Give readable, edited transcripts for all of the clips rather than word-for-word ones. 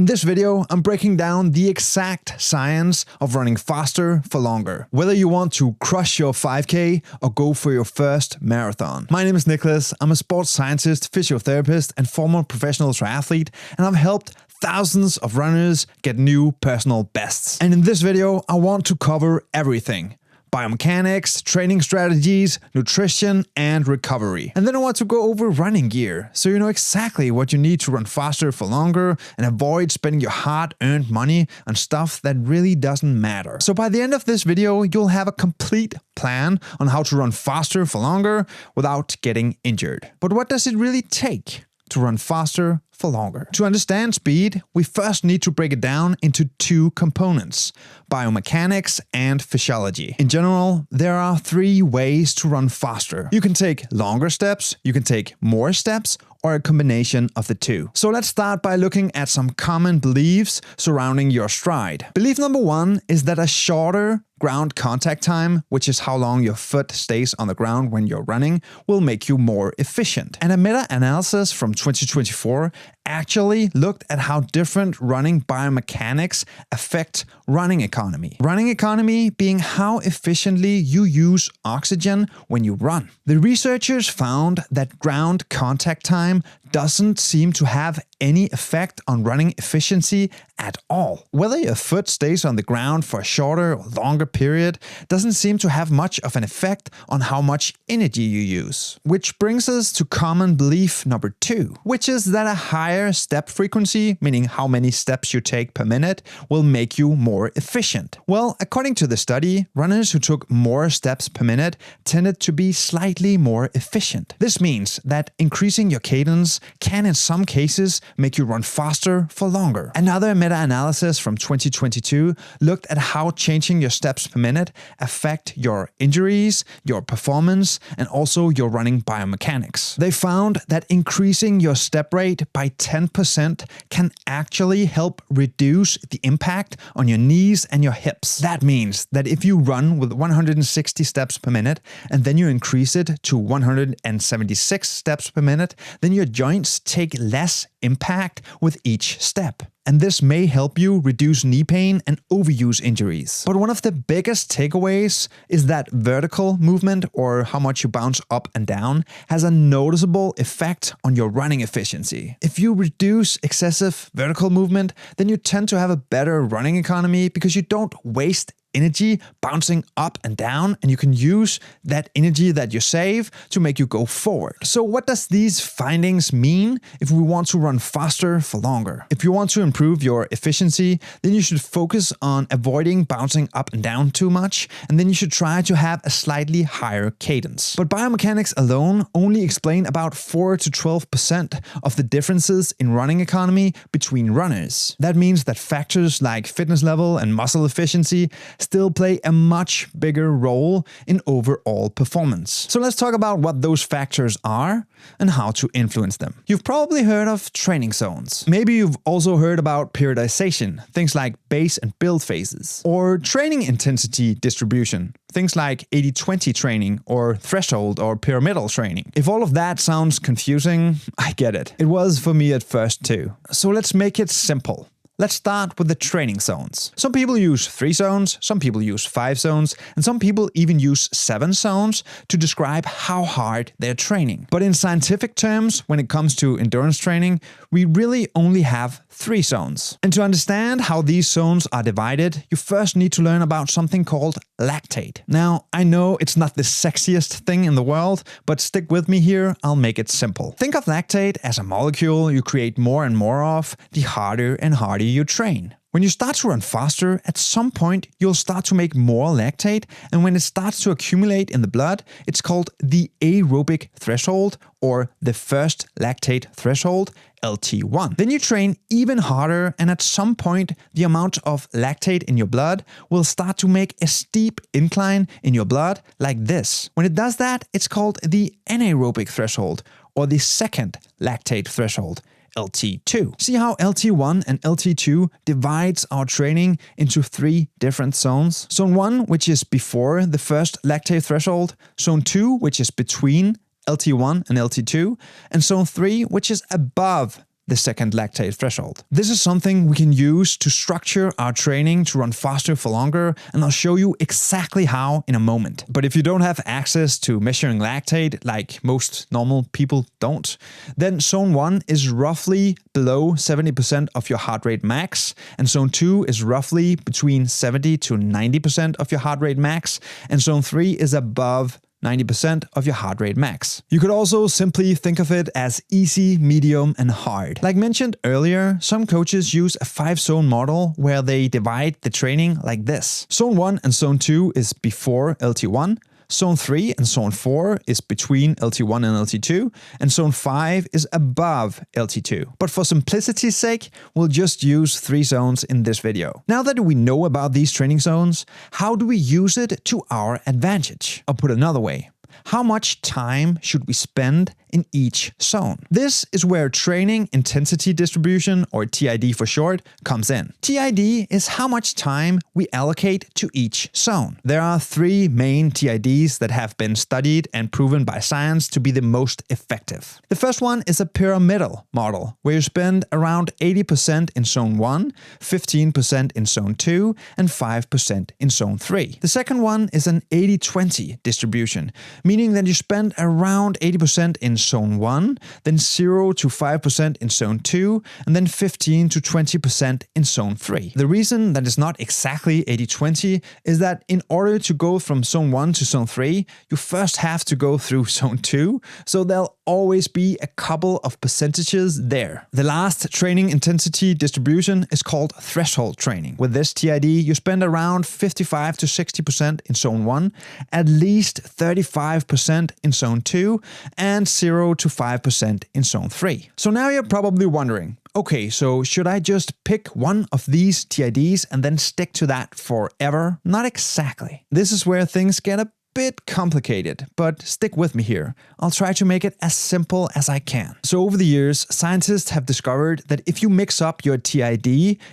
In this video, I'm breaking down the exact science of running faster for longer. Whether you want to crush your 5K or go for your first marathon. My name is Nicklas. I'm a sports scientist, physiotherapist, and former professional triathlete, and I've helped thousands of runners get new personal bests. And in this video, I want to cover everything. Biomechanics, training strategies, nutrition, and recovery. And then I want to go over running gear, so you know exactly what you need to run faster for longer and avoid spending your hard-earned money on stuff that really doesn't matter. So by the end of this video, you'll have a complete plan on how to run faster for longer without getting injured. But what does it really take to run faster for longer? To understand speed, we first need to break it down into two components: biomechanics and physiology. In general, there are three ways to run faster. You can take longer steps, you can take more steps, or a combination of the two. So let's start by looking at some common beliefs surrounding your stride. Belief number one is that a shorter ground contact time, which is how long your foot stays on the ground when you're running, will make you more efficient. And a meta-analysis from 2024 actually looked at how different running biomechanics affect running economy. Running economy being how efficiently you use oxygen when you run. The researchers found that ground contact time doesn't seem to have any effect on running efficiency at all. Whether your foot stays on the ground for a shorter or longer period doesn't seem to have much of an effect on how much energy you use. Which brings us to common belief number two, which is that a higher step frequency, meaning how many steps you take per minute, will make you more efficient. Well, according to the study, runners who took more steps per minute tended to be slightly more efficient. This means that increasing your cadence can in some cases make you run faster for longer. Another meta-analysis from 2022 looked at how changing your steps per minute affect your injuries, your performance, and also your running biomechanics. They found that increasing your step rate by 10% can actually help reduce the impact on your knees and your hips. That means that if you run with 160 steps per minute and then you increase it to 176 steps per minute, then your joints take less impact with each step. And this may help you reduce knee pain and overuse injuries. But one of the biggest takeaways is that vertical movement, or how much you bounce up and down, has a noticeable effect on your running efficiency. If you reduce excessive vertical movement, then you tend to have a better running economy because you don't waste energy bouncing up and down, and you can use that energy that you save to make you go forward. So what does these findings mean if we want to run faster for longer? If you want to improve your efficiency, then you should focus on avoiding bouncing up and down too much, and then you should try to have a slightly higher cadence. But biomechanics alone only explain about 4 to 12% of the differences in running economy between runners. That means that factors like fitness level and muscle efficiency still play a much bigger role in overall performance. So let's talk about what those factors are and how to influence them. You've probably heard of training zones. Maybe you've also heard about periodization, things like base and build phases, or training intensity distribution, things like 80-20 training or threshold or pyramidal training. If all of that sounds confusing, I get it. It was for me at first too. So let's make it simple. Let's start with the training zones. Some people use 3 zones, some people use 5 zones, and some people even use 7 zones to describe how hard they're training. But in scientific terms, when it comes to endurance training, we really only have 3 zones. And to understand how these zones are divided, you first need to learn about something called lactate. Now, I know it's not the sexiest thing in the world, but stick with me here, I'll make it simple. Think of lactate as a molecule you create more and more of the harder and harder you train. When you start to run faster, at some point you'll start to make more lactate, and when it starts to accumulate in the blood, it's called the aerobic threshold, or the first lactate threshold, LT1. Then you train even harder, and at some point the amount of lactate in your blood will start to make a steep incline in your blood like this. When it does that, it's called the anaerobic threshold, or the second lactate threshold, LT2. See how LT1 and LT2 divides our training into 3 different zones? Zone 1, which is before the first lactate threshold, Zone 2, which is between LT1 and LT2, and Zone 3, which is above the second lactate threshold. This is something we can use to structure our training to run faster for longer, and I'll show you exactly how in a moment. But if you don't have access to measuring lactate, like most normal people don't, then zone 1 is roughly below 70% of your heart rate max, and zone 2 is roughly between 70 to 90% of your heart rate max, and zone 3 is above 90% of your heart rate max. You could also simply think of it as easy, medium, and hard. Like mentioned earlier, some coaches use a 5-zone model where they divide the training like this. Zone 1 and zone 2 is before LT1. Zone 3 and Zone 4 is between LT1 and LT2, and Zone 5 is above LT2. But for simplicity's sake, we'll just use 3 zones in this video. Now that we know about these training zones, how do we use it to our advantage? Or put another way, how much time should we spend in each zone? This is where training intensity distribution, or TID for short, comes in. TID is how much time we allocate to each zone. There are 3 main TIDs that have been studied and proven by science to be the most effective. The first one is a pyramidal model, where you spend around 80% in zone 1, 15% in zone 2, and 5% in zone 3. The second one is an 80-20 distribution, meaning that you spend around 80% in zone 1, then 0 to 5% in zone 2, and then 15 to 20% in zone 3. The reason that it's not exactly 80-20 is that in order to go from zone 1 to zone 3, you first have to go through zone 2, so there'll always be a couple of percentages there. The last training intensity distribution is called threshold training. With this TID, you spend around 55 to 60% in zone 1, at least 35% in zone 2, and 0 to 5% in zone 3. So now you're probably wondering, okay, so should I just pick one of these TIDs and then stick to that forever? Not exactly. This is where things get a bit complicated, but stick with me here. I'll try to make it as simple as I can. So over the years, scientists have discovered that if you mix up your TID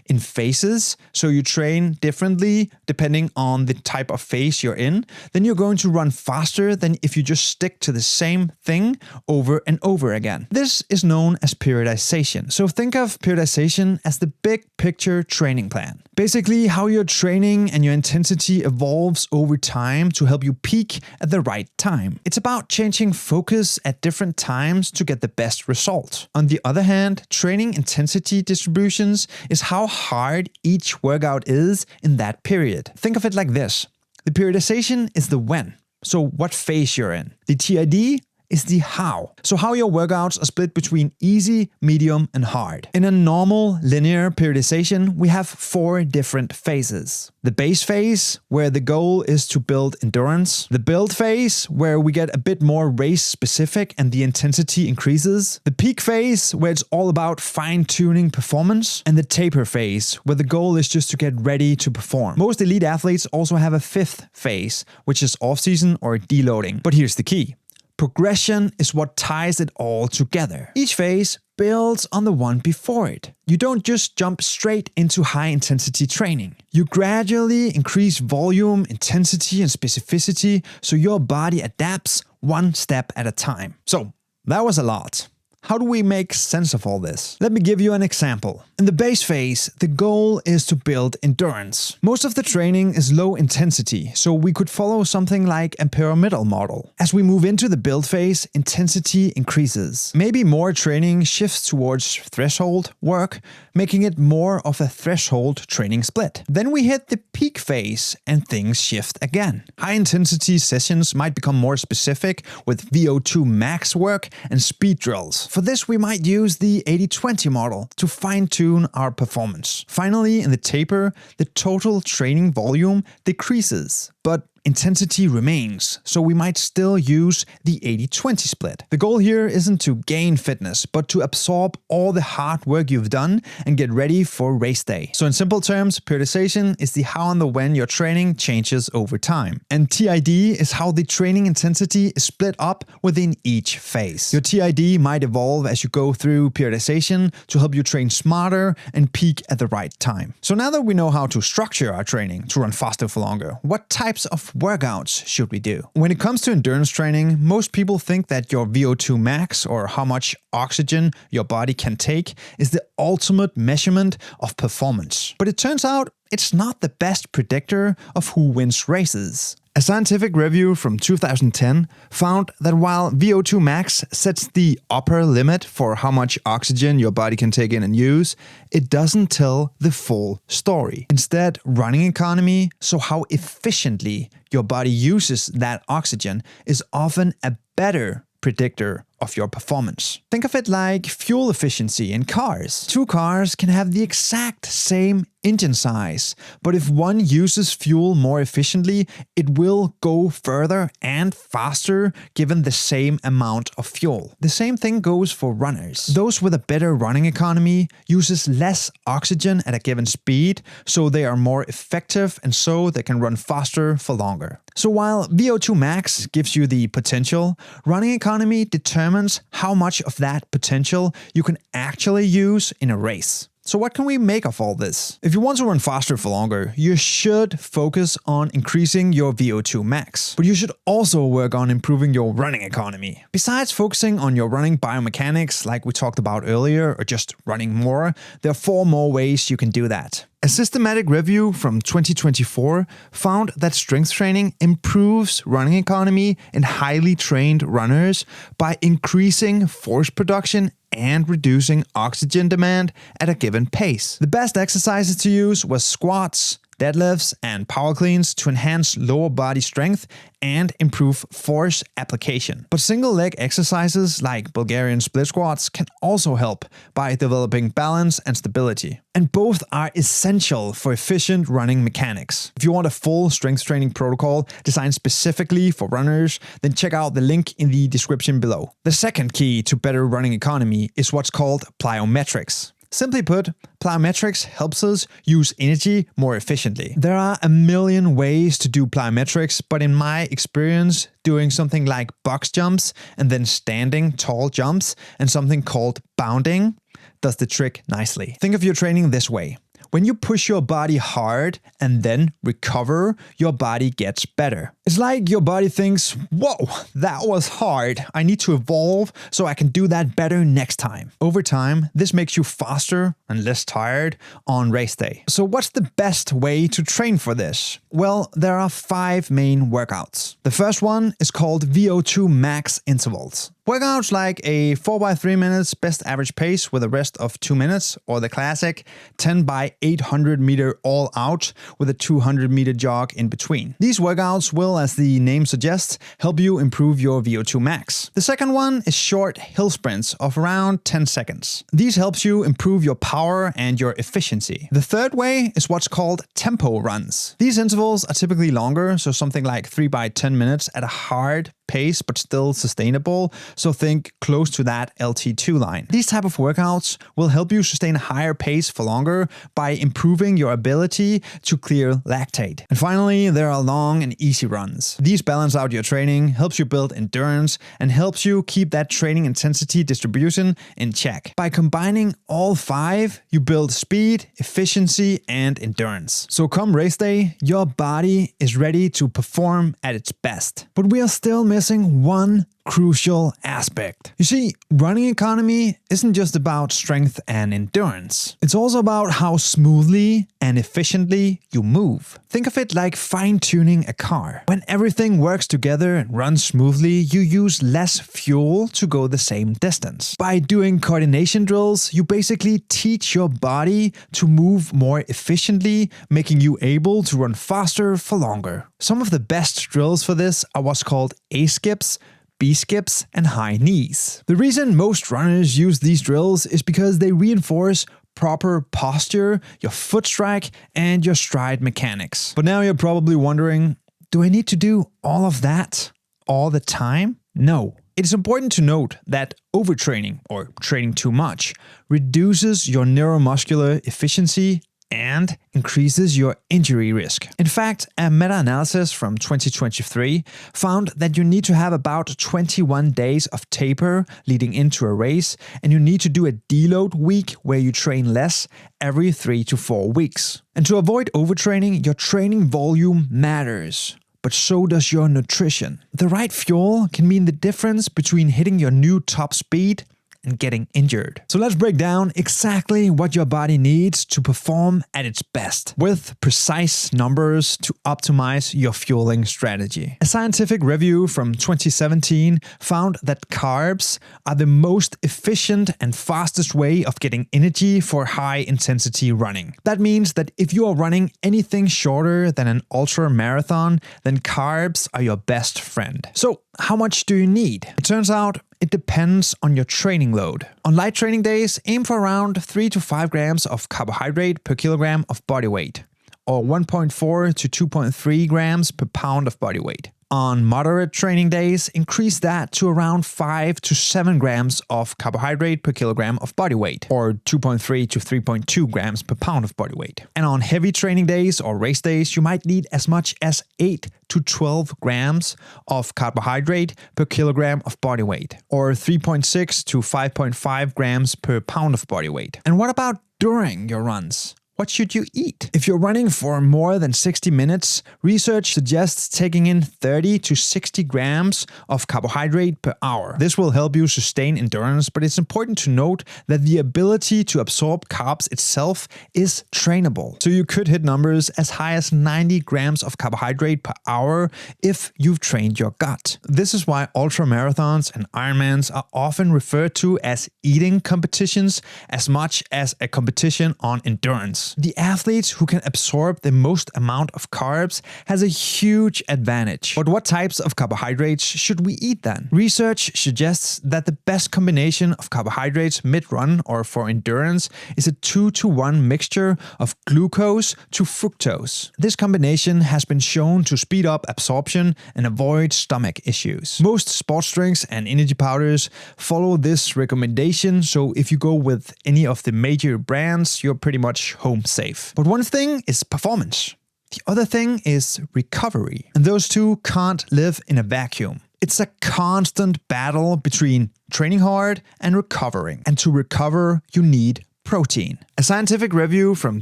in phases, so you train differently depending on the type of phase you're in, then you're going to run faster than if you just stick to the same thing over and over again. This is known as periodization. So think of periodization as the big picture training plan. Basically, how your training and your intensity evolves over time to help you peak at the right time. It's about changing focus at different times to get the best result. On the other hand, training intensity distributions is how hard each workout is in that period. Think of it like this. The periodization is the when, so what phase you're in. The TID is the how. So how your workouts are split between easy, medium, and hard. In a normal linear periodization, we have 4 different phases. The base phase, where the goal is to build endurance. The build phase, where we get a bit more race specific and the intensity increases. The peak phase, where it's all about fine-tuning performance. And the taper phase, where the goal is just to get ready to perform. Most elite athletes also have a 5th phase, which is off-season or deloading. But here's the key. Progression is what ties it all together. Each phase builds on the one before it. You don't just jump straight into high-intensity training. You gradually increase volume, intensity, and specificity so your body adapts one step at a time. So, that was a lot. How do we make sense of all this? Let me give you an example. In the base phase, the goal is to build endurance. Most of the training is low intensity, so we could follow something like a pyramidal model. As we move into the build phase, intensity increases. Maybe more training shifts towards threshold work, making it more of a threshold training split. Then we hit the peak phase and things shift again. High intensity sessions might become more specific with VO2 max work and speed drills. For this, we might use the 80-20 model to fine-tune our performance. Finally, in the taper, the total training volume decreases, but intensity remains, so we might still use the 80-20 split. The goal here isn't to gain fitness, but to absorb all the hard work you've done and get ready for race day. So in simple terms, periodization is the how and the when your training changes over time. And TID is how the training intensity is split up within each phase. Your TID might evolve as you go through periodization to help you train smarter and peak at the right time. So now that we know how to structure our training to run faster for longer, what types of of workouts should we do? When it comes to endurance training, most people think that your VO2 max, or how much oxygen your body can take, is the ultimate measurement of performance. But it turns out it's not the best predictor of who wins races. A scientific review from 2010 found that while VO2 max sets the upper limit for how much oxygen your body can take in and use, it doesn't tell the full story. Instead, running economy, so how efficiently your body uses that oxygen, is often a better predictor of your performance. Think of it like fuel efficiency in cars. Two cars can have the exact same engine size, but if one uses fuel more efficiently, it will go further and faster given the same amount of fuel. The same thing goes for runners. Those with a better running economy uses less oxygen at a given speed, so they are more effective and so they can run faster for longer. So while VO2 max gives you the potential, running economy determines how much of that potential you can actually use in a race. So what can we make of all this? If you want to run faster for longer, you should focus on increasing your VO2 max. But you should also work on improving your running economy. Besides focusing on your running biomechanics like we talked about earlier, or just running more, there are 4 more ways you can do that. A systematic review from 2024 found that strength training improves running economy in highly trained runners by increasing force production and reducing oxygen demand at a given pace. The best exercises to use was squats, deadlifts, and power cleans to enhance lower body strength and improve force application. But single leg exercises like Bulgarian split squats can also help by developing balance and stability. And both are essential for efficient running mechanics. If you want a full strength training protocol designed specifically for runners, then check out the link in the description below. The second key to better running economy is what's called plyometrics. Simply put, plyometrics helps us use energy more efficiently. There are a million ways to do plyometrics, but in my experience, doing something like box jumps and then standing tall jumps and something called bounding does the trick nicely. Think of your training this way. When you push your body hard and then recover, your body gets better. It's like your body thinks, whoa, that was hard. I need to evolve so I can do that better next time. Over time, this makes you faster and less tired on race day. So what's the best way to train for this? Well, there are 5 main workouts. The first one is called VO2 max intervals. Workouts like a 4x3 minutes best average pace with a rest of 2 minutes, or the classic 10 by 800 meter all out with a 200 meter jog in between. These workouts will, as the name suggests, help you improve your VO2 max. The second one is short hill sprints of around 10 seconds. These helps you improve your power and your efficiency. The third way is what's called tempo runs. These intervals are typically longer, so something like 3 by 10 minutes at a hard pace but still sustainable, so think close to that LT2 line. These type of workouts will help you sustain a higher pace for longer by improving your ability to clear lactate. And finally, there are long and easy runs. These balance out your training, helps you build endurance, and helps you keep that training intensity distribution in check. By combining all 5, you build speed, efficiency, and endurance. So come race day, your body is ready to perform at its best. But we are still missing one crucial aspect. You see, running economy isn't just about strength and endurance. It's also about how smoothly and efficiently you move. Think of it like fine-tuning a car. When everything works together and runs smoothly, you use less fuel to go the same distance. By doing coordination drills, you basically teach your body to move more efficiently, making you able to run faster for longer. Some of the best drills for this are what's called A-skips, B-skips, and high knees. The reason most runners use these drills is because they reinforce proper posture, your foot strike, and your stride mechanics. But now you're probably wondering, do I need to do all of that all the time? No. It is important to note that overtraining, or training too much, reduces your neuromuscular efficiency and increases your injury risk. In fact, a meta-analysis from 2023 found that you need to have about 21 days of taper leading into a race, and you need to do a deload week where you train less every 3 to 4 weeks. And to avoid overtraining, your training volume matters. but so does your nutrition. The right fuel can mean the difference between hitting your new top speed and getting injured. So let's break down exactly what your body needs to perform at its best, with precise numbers to optimize your fueling strategy. A scientific review from 2017 found that carbs are the most efficient and fastest way of getting energy for high-intensity running. That means that if you are running anything shorter than an ultra marathon, then carbs are your best friend. So how much do you need? It turns out it depends on your training load. On light training days, aim for around 3 to 5 grams of carbohydrate per kilogram of body weight, or 1.4 to 2.3 grams per pound of body weight. On moderate training days, increase that to around 5 to 7 grams of carbohydrate per kilogram of body weight, or 2.3 to 3.2 grams per pound of body weight. And on heavy training days or race days, you might need as much as 8 to 12 grams of carbohydrate per kilogram of body weight, or 3.6 to 5.5 grams per pound of body weight. And what about during your runs? What should you eat? If you're running for more than 60 minutes, research suggests taking in 30 to 60 grams of carbohydrate per hour. This will help you sustain endurance, but it's important to note that the ability to absorb carbs itself is trainable. So you could hit numbers as high as 90 grams of carbohydrate per hour if you've trained your gut. This is why ultramarathons and Ironmans are often referred to as eating competitions as much as a competition on endurance. The athletes who can absorb the most amount of carbs has a huge advantage. But what types of carbohydrates should we eat then? Research suggests that the best combination of carbohydrates mid-run or for endurance is a 2-to-1 mixture of glucose to fructose. This combination has been shown to speed up absorption and avoid stomach issues. Most sports drinks and energy powders follow this recommendation, so if you go with any of the major brands, you're pretty much home safe. But one thing is performance. The other thing is recovery. And those two can't live in a vacuum. It's a constant battle between training hard and recovering. And to recover, you need protein. A scientific review from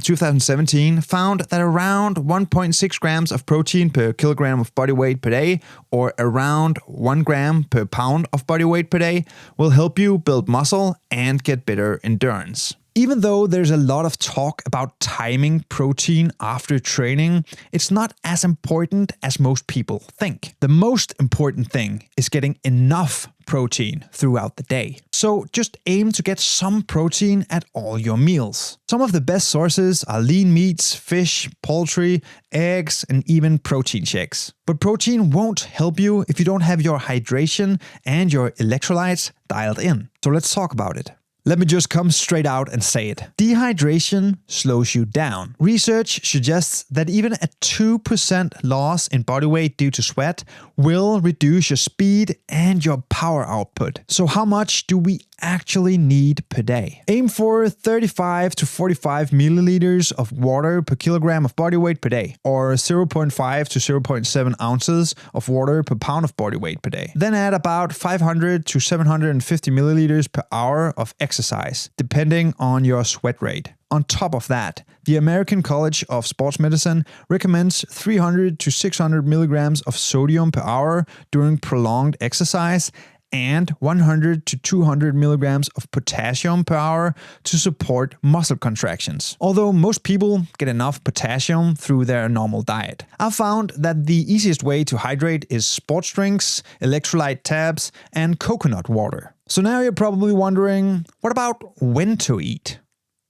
2017 found that around 1.6 grams of protein per kilogram of body weight per day, or around 1 gram per pound of body weight per day, will help you build muscle and get better endurance. Even though there's a lot of talk about timing protein after training, it's not as important as most people think. The most important thing is getting enough protein throughout the day. So just aim to get some protein at all your meals. Some of the best sources are lean meats, fish, poultry, eggs, and even protein shakes. But protein won't help you if you don't have your hydration and your electrolytes dialed in. So let's talk about it. Let me just come straight out and say it. Dehydration slows you down. Research suggests that even a 2% loss in body weight due to sweat will reduce your speed and your power output. So how much do we actually need per day? Aim for 35 to 45 milliliters of water per kilogram of body weight per day, or 0.5 to 0.7 ounces of water per pound of body weight per day. Then add about 500 to 750 milliliters per hour of exercise, depending on your sweat rate. On top of that, the American College of Sports Medicine recommends 300 to 600 milligrams of sodium per hour during prolonged exercise and 100 to 200 milligrams of potassium per hour to support muscle contractions. Although most people get enough potassium through their normal diet. I've found that the easiest way to hydrate is sports drinks, electrolyte tabs, and coconut water. So now you're probably wondering, what about when to eat?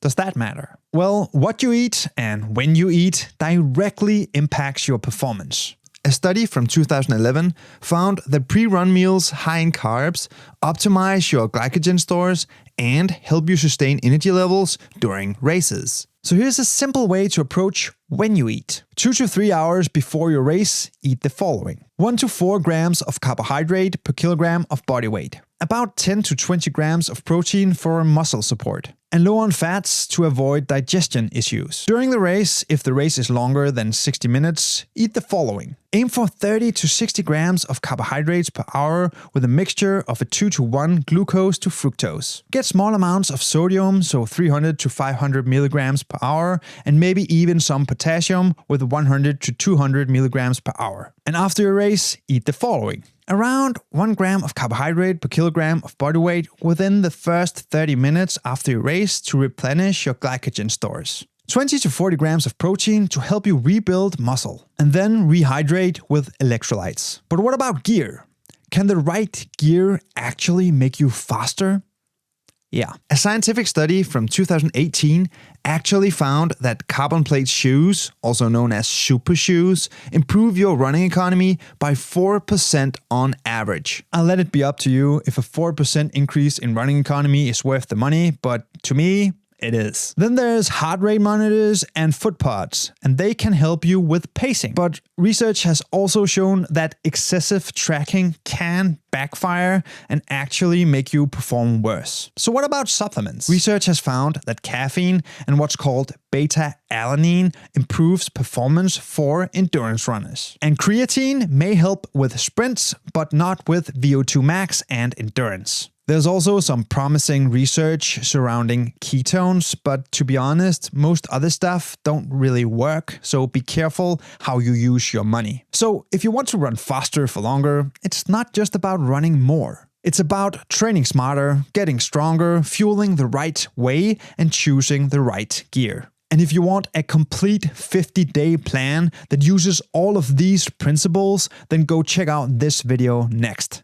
Does that matter? Well, what you eat and when you eat directly impacts your performance. A study from 2011 found that pre-run meals high in carbs optimize your glycogen stores and help you sustain energy levels during races. So here's a simple way to approach when you eat. 2 to 3 hours before your race, eat the following. 1 to 4 grams of carbohydrate per kilogram of body weight. About 10 to 20 grams of protein for muscle support. and low on fats to avoid digestion issues. During the race, if the race is longer than 60 minutes, eat the following. Aim for 30 to 60 grams of carbohydrates per hour with a mixture of a 2-to-1 glucose to fructose. Get small amounts of sodium, so 300 to 500 milligrams per hour, and maybe even some potassium with 100 to 200 milligrams per hour. And after your race, eat the following. Around 1 gram of carbohydrate per kilogram of body weight within the first 30 minutes after your race to replenish your glycogen stores. 20 to 40 grams of protein to help you rebuild muscle. And then rehydrate with electrolytes. But what about gear? Can the right gear actually make you faster? Yeah. A scientific study from 2018 actually found that carbon plate shoes, also known as super shoes, improve your running economy by 4% on average. I'll let it be up to you if a 4% increase in running economy is worth the money, but to me, it is. Then there's heart rate monitors and foot pods, and they can help you with pacing. But research has also shown that excessive tracking can backfire and actually make you perform worse. So what about supplements? Research has found that caffeine and what's called beta-alanine improves performance for endurance runners. And creatine may help with sprints, but not with VO2 max and endurance. There's also some promising research surrounding ketones, but to be honest, most other stuff don't really work, so be careful how you use your money. So if you want to run faster for longer, it's not just about running more. It's about training smarter, getting stronger, fueling the right way, and choosing the right gear. And if you want a complete 50-day plan that uses all of these principles, then go check out this video next.